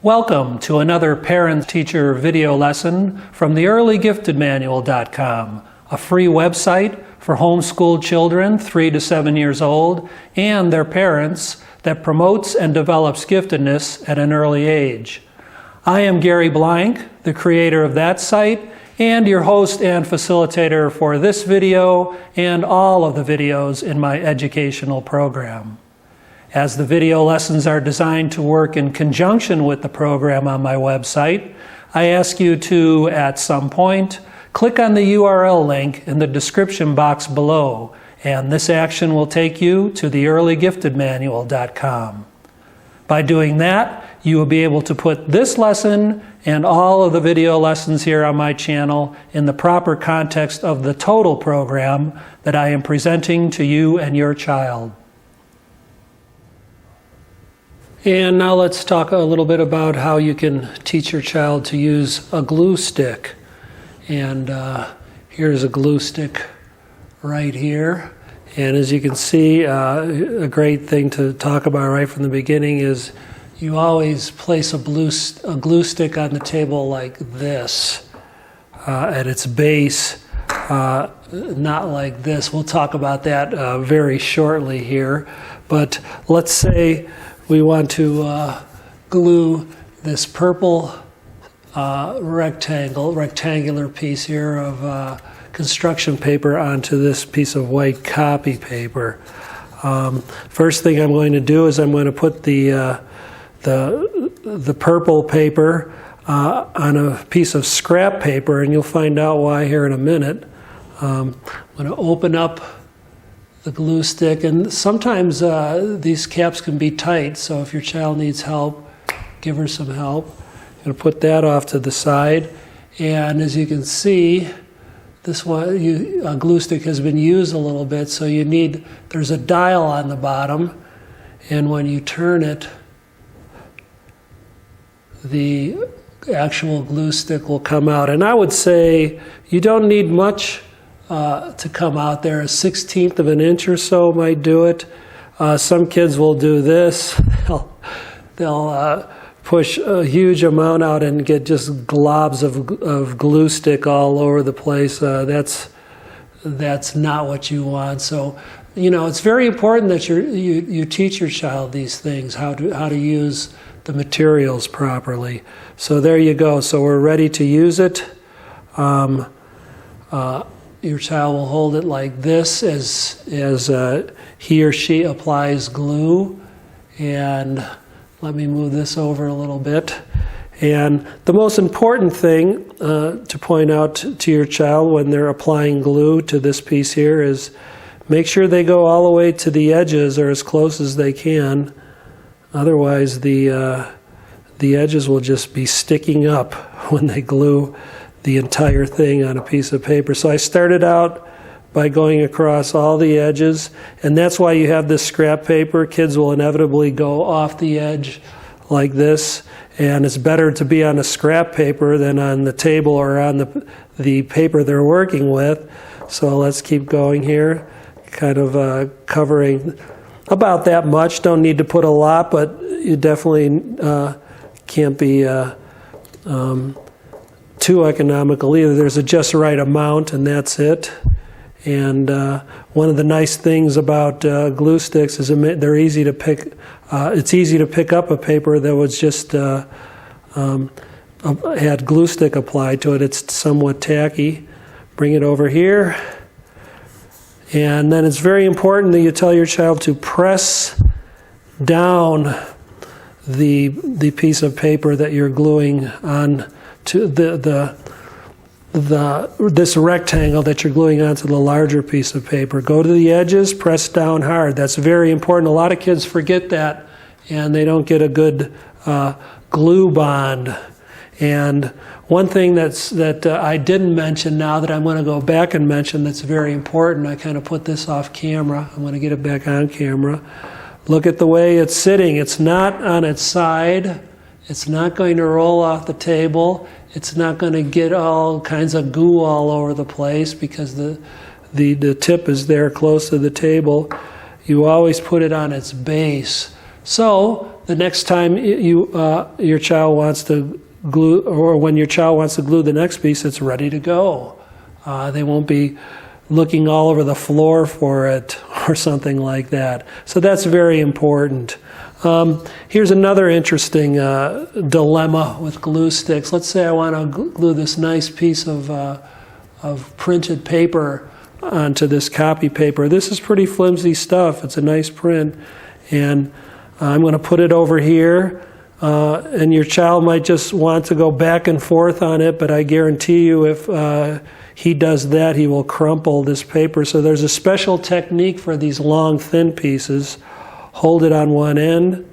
Welcome to another parent-teacher video lesson from the earlygiftedmanual.com, a free website for homeschooled children 3 to 7 years old and their parents that promotes and develops giftedness at an early age. I am Gary Blank, the creator of that site, and your host and facilitator for this video and all of the videos in my educational program. As the video lessons are designed to work in conjunction with the program on my website, I ask you to, at some point, click on the URL link in the description box below, and this action will take you to the earlygiftedmanual.com. By doing that, you will be able to put this lesson and all of the video lessons here on my channel in the proper context of the total program that I am presenting to you and your child. And now let's talk a little bit about how you can teach your child to use a glue stick. And here's a glue stick right here. And as you can see, a great thing to talk about right from the beginning is you always place a glue stick on the table like this at its base, not like this. We'll talk about that very shortly here. But let's say we want to glue this purple rectangular piece here of construction paper onto this piece of white copy paper. First thing I'm going to do is I'm going to put the purple paper on a piece of scrap paper, and you'll find out why here in a minute. I'm going to open up the glue stick, and sometimes these caps can be tight, so if your child needs help, give her some help. I'm going to put that off to the side, and as you can see, this one, a glue stick has been used a little bit, so there's a dial on the bottom, and when you turn it, the actual glue stick will come out. And I would say you don't need much to come out there. 1/16 of an inch or so might do it. Some kids will do this. They'll push a huge amount out and get just globs of glue stick all over the place. That's not what you want. So, it's very important that you teach your child these things, how to use the materials properly. So there you go. So we're ready to use it. Your child will hold it like this as he or she applies glue. And let me move this over a little bit. And the most important thing to point out to your child when they're applying glue to this piece here is make sure they go all the way to the edges or as close as they can. Otherwise, the edges will just be sticking up when they glue the entire thing on a piece of paper. So I started out by going across all the edges, and that's why you have this scrap paper. Kids will inevitably go off the edge like this, and it's better to be on a scrap paper than on the table or on the paper they're working with. So let's keep going here, kind of covering about that much. Don't need to put a lot, but you definitely can't be too economical either. There's a just right amount, and that's it. And one of the nice things about glue sticks is they're easy to pick. It's easy to pick up a paper that was just had glue stick applied to it. It's somewhat tacky. Bring it over here. And then it's very important that you tell your child to press down the piece of paper that you're gluing on to this rectangle that you're gluing onto the larger piece of paper. Go to the edges, press down hard. That's very important. A lot of kids forget that, and they don't get a good glue bond. And one thing that I didn't mention now that I'm going to go back and mention that's very important, I kind of put this off camera. I'm going to get it back on camera. Look at the way it's sitting. It's not on its side. It's not going to roll off the table. It's not going to get all kinds of goo all over the place because the tip is there close to the table. You always put it on its base. So the next time your child wants to glue, or when your child wants to glue the next piece, it's ready to go. They won't be looking all over the floor for it or something like that. So that's very important. Here's another interesting dilemma with glue sticks. Let's say I want to glue this nice piece of printed paper onto this copy paper. This is pretty flimsy stuff. It's a nice print. And I'm going to put it over here. And your child might just want to go back and forth on it, but I guarantee you if he does that, he will crumple this paper. So there's a special technique for these long, thin pieces. Hold it on one end.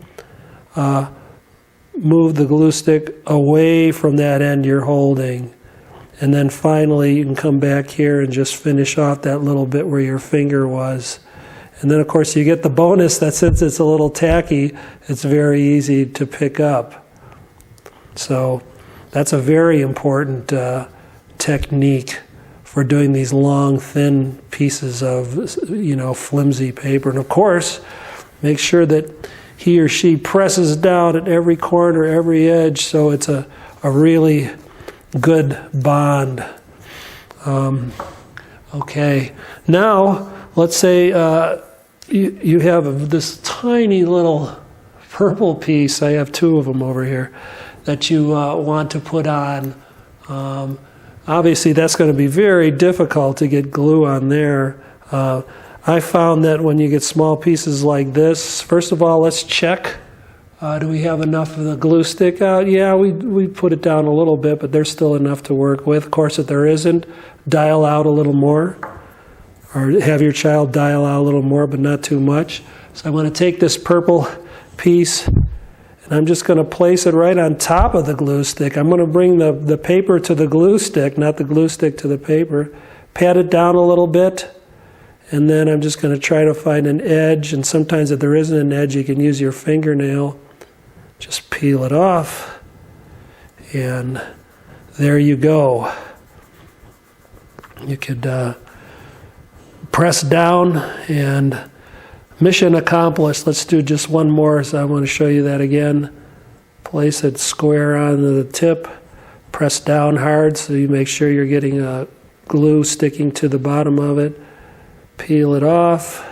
Move the glue stick away from that end you're holding. And then finally, you can come back here and just finish off that little bit where your finger was. And then, of course, you get the bonus that since it's a little tacky, it's very easy to pick up. So that's a very important technique for doing these long, thin pieces of, flimsy paper. And, of course, make sure that he or she presses down at every corner, every edge, so it's a really good bond. Okay, now let's say you have this tiny little purple piece. I have two of them over here that you want to put on. Obviously, that's going to be very difficult to get glue on there. I found that when you get small pieces like this, first of all, let's check. Do we have enough of the glue stick out? Yeah, we put it down a little bit, but there's still enough to work with. Of course, if there isn't, dial out a little more. Or have your child dial out a little more, but not too much. So I'm going to take this purple piece, and I'm just going to place it right on top of the glue stick. I'm going to bring the paper to the glue stick, not the glue stick to the paper. Pat it down a little bit. And then I'm just going to try to find an edge. And sometimes if there isn't an edge, you can use your fingernail. Just peel it off. And there you go. You could press down and mission accomplished. Let's do just one more. So I want to show you that again. Place it square on the tip. Press down hard so you make sure you're getting glue sticking to the bottom of it. Peel it off,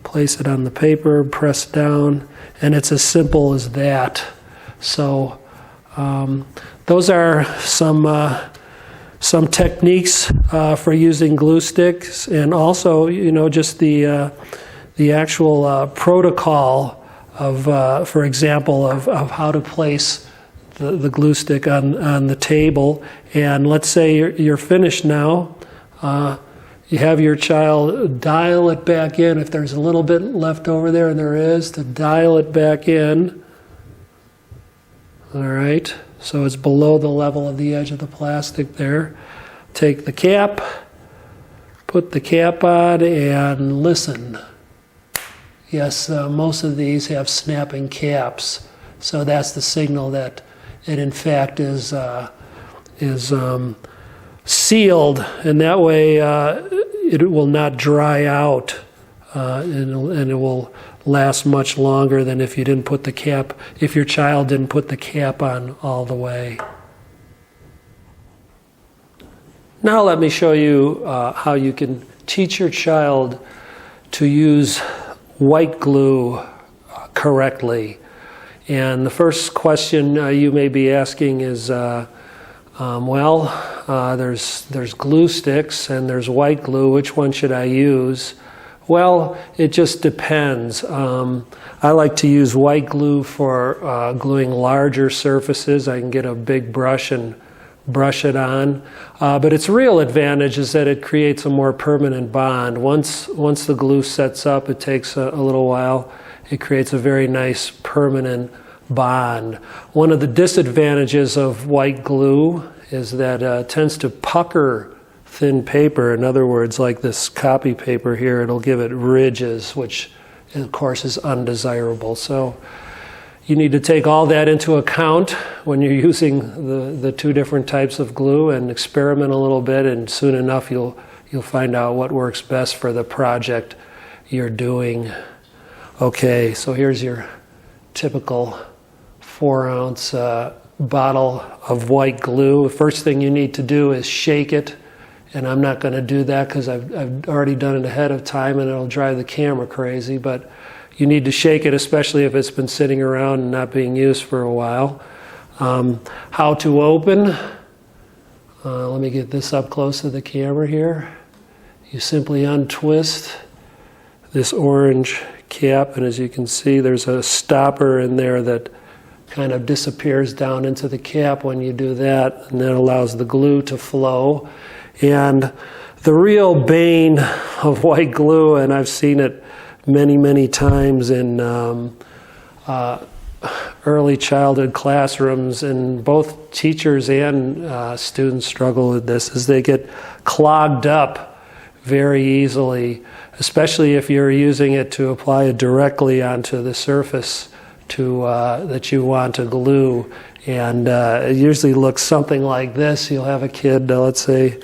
place it on the paper, press down, and it's as simple as that. So those are some techniques for using glue sticks, and also just the actual protocol of, for example, of how to place the glue stick on the table. And let's say you're finished now. You have your child dial it back in. If there's a little bit left over there, and there is, to dial it back in. All right, so it's below the level of the edge of the plastic there. Take the cap, put the cap on, and listen. Yes, most of these have snapping caps, so that's the signal that it in fact is sealed, and that way it will not dry out, and it will last much longer than if you didn't put the cap, if your child didn't put the cap on all the way. Now let me show you how you can teach your child to use white glue correctly. And the first question you may be asking is, there's glue sticks and there's white glue. Which one should I use? Well, it just depends. I like to use white glue for gluing larger surfaces. I can get a big brush and brush it on. But its real advantage is that it creates a more permanent bond. Once the glue sets up, it takes a little while. It creates a very nice permanent bond. One of the disadvantages of white glue is that it tends to pucker thin paper. In other words, like this copy paper here, it'll give it ridges, which of course is undesirable. So you need to take all that into account when you're using the two different types of glue and experiment a little bit, and soon enough you'll find out what works best for the project you're doing. Okay, so here's your typical 4-ounce bottle of white glue. The first thing you need to do is shake it, and I'm not going to do that because I've already done it ahead of time and it'll drive the camera crazy, but you need to shake it, especially if it's been sitting around and not being used for a while. How to open. Let me get this up close to the camera here. You simply untwist this orange cap, and as you can see, there's a stopper in there that kind of disappears down into the cap when you do that, and that allows the glue to flow. And the real bane of white glue, and I've seen it many, many times in early childhood classrooms, and both teachers and students struggle with this, is they get clogged up very easily, especially if you're using it to apply it directly onto the surface that you want to glue. And it usually looks something like this. You'll have a kid, let's say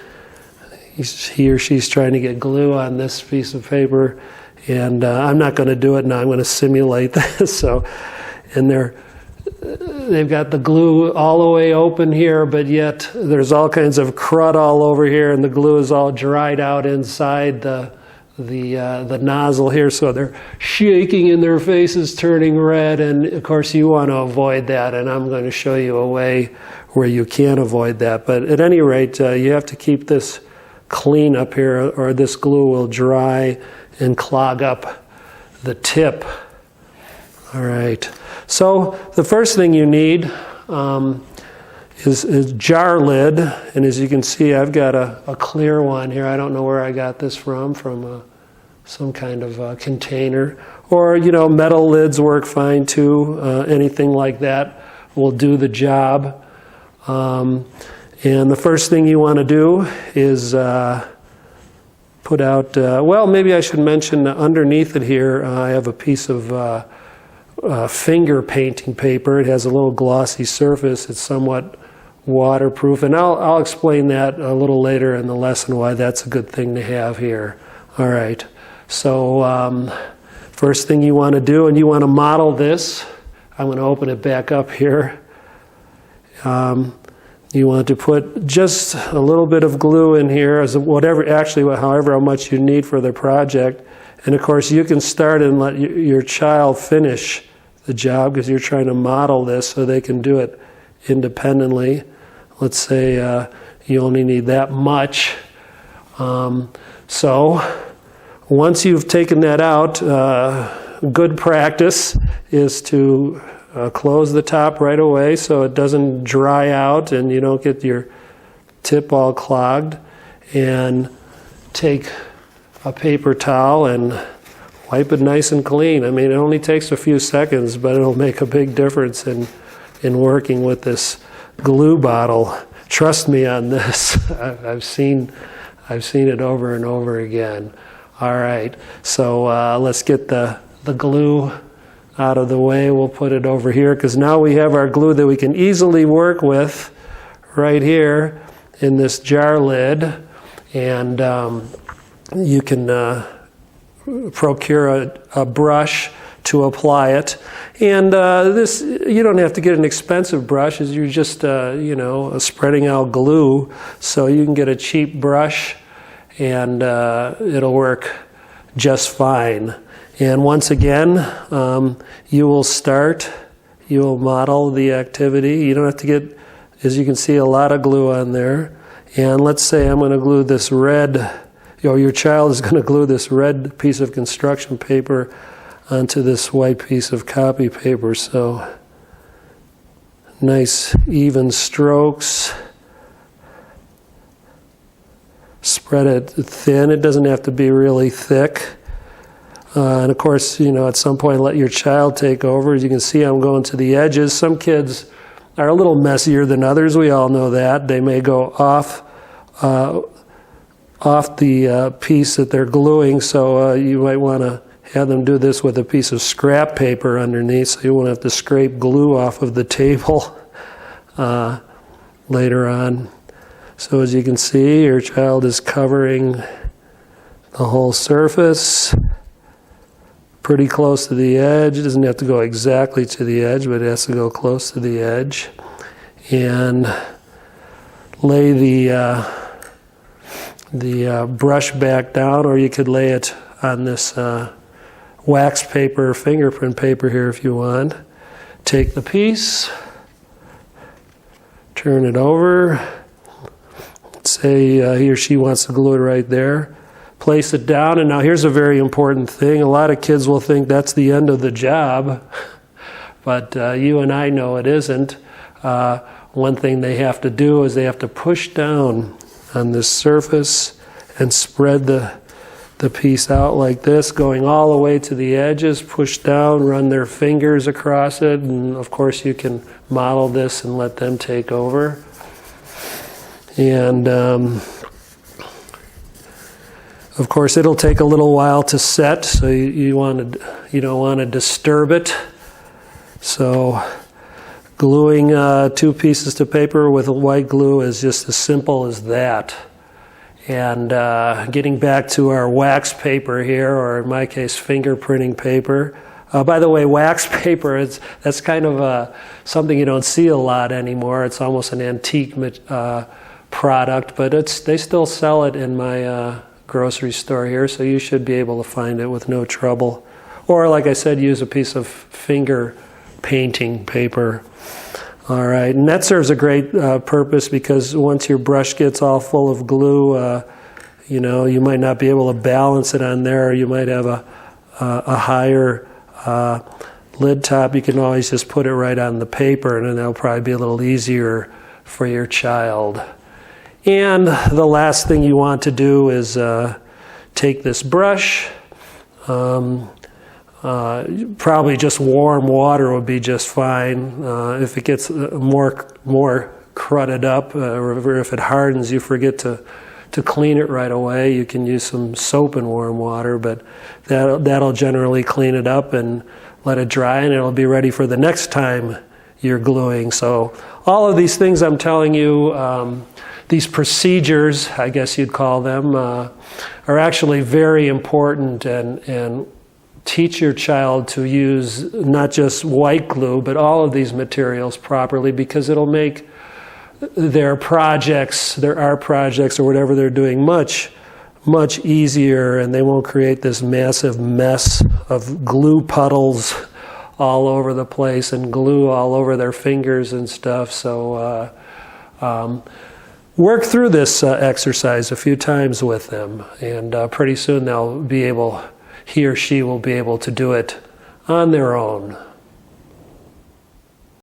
he or she's trying to get glue on this piece of paper, and I'm not going to do it now. I'm going to simulate this. So, and they've got the glue all the way open here, but yet there's all kinds of crud all over here, and the glue is all dried out inside the nozzle here, so they're shaking and their face is turning red, and of course you want to avoid that, and I'm going to show you a way where you can avoid that. But at any rate, you have to keep this clean up here, or this glue will dry and clog up the tip. All right, so the first thing you need is jar lid, and as you can see, I've got a clear one here. I don't know where I got this from some kind of container, or metal lids work fine too. Anything like that will do the job. And the first thing you want to do is put out, well, maybe I should mention underneath it here, I have a piece of finger painting paper. It has a little glossy surface. It's somewhat waterproof, and I'll explain that a little later in the lesson why that's a good thing to have here. All right, so first thing you want to do, and you want to model this. I'm going to open it back up here. You want to put just a little bit of glue in here, as however much you need for the project. And of course, you can start and let your child finish the job, because you're trying to model this so they can do it independently. Let's say you only need that much. So once you've taken that out, good practice is to close the top right away so it doesn't dry out and you don't get your tip all clogged, and take a paper towel and wipe it nice and clean. I mean, it only takes a few seconds, but it'll make a big difference in working with this glue bottle. Trust me on this. I've seen it over and over again. All right, so let's get the glue out of the way. We'll put it over here, because now we have our glue that we can easily work with right here in this jar lid. And you can procure a brush to apply it. And this, you don't have to get an expensive brush, as you're just spreading out glue. So you can get a cheap brush and it'll work just fine. And once again, you will model the activity. You don't have to get, as you can see, a lot of glue on there. And let's say I'm going to glue this red, your child is going to glue this red piece of construction paper onto this white piece of copy paper. So nice even strokes. Spread it thin. It doesn't have to be really thick. And of course, at some point let your child take over. As you can see, I'm going to the edges. Some kids are a little messier than others. We all know that. They may go off the piece that they're gluing, so you might want to have them do this with a piece of scrap paper underneath, so you won't have to scrape glue off of the table later on. So as you can see, your child is covering the whole surface pretty close to the edge. It doesn't have to go exactly to the edge, but it has to go close to the edge. And lay the brush back down, or you could lay it on this wax paper, fingerprint paper here if you want. Take the piece, turn it over. Say he or she wants to glue it right there. Place it down, and now here's a very important thing. A lot of kids will think that's the end of the job, but you and I know it isn't. One thing they have to do is they have to push down on this surface and spread the piece out like this, going all the way to the edges, push down, run their fingers across it, and of course you can model this and let them take over. And of course it'll take a little while to set, so you don't want to disturb it. So gluing 2 pieces to paper with white glue is just as simple as that. And getting back to our wax paper here, or in my case fingerprinting paper. By the way, wax paper, that's kind of something you don't see a lot anymore. It's almost an antique product, but they still sell it in my grocery store here, so you should be able to find it with no trouble. Or like I said, use a piece of finger painting paper. All right, and that serves a great purpose, because once your brush gets all full of glue, you might not be able to balance it on there, or you might have a higher lid top. You can always just put it right on the paper, and then that'll probably be a little easier for your child. And the last thing you want to do is take this brush. Probably just warm water would be just fine. If it gets more crudded up, or if it hardens, you forget to clean it right away. You can use some soap and warm water, but that'll generally clean it up, and let it dry, and it'll be ready for the next time you're gluing. So all of these things I'm telling you, these procedures, I guess you'd call them, are actually very important, and teach your child to use not just white glue, but all of these materials properly, because it'll make their art projects, or whatever they're doing much easier, and they won't create this massive mess of glue puddles all over the place and glue all over their fingers and stuff. So work through this exercise a few times with them, and pretty soon he or she will be able to do it on their own.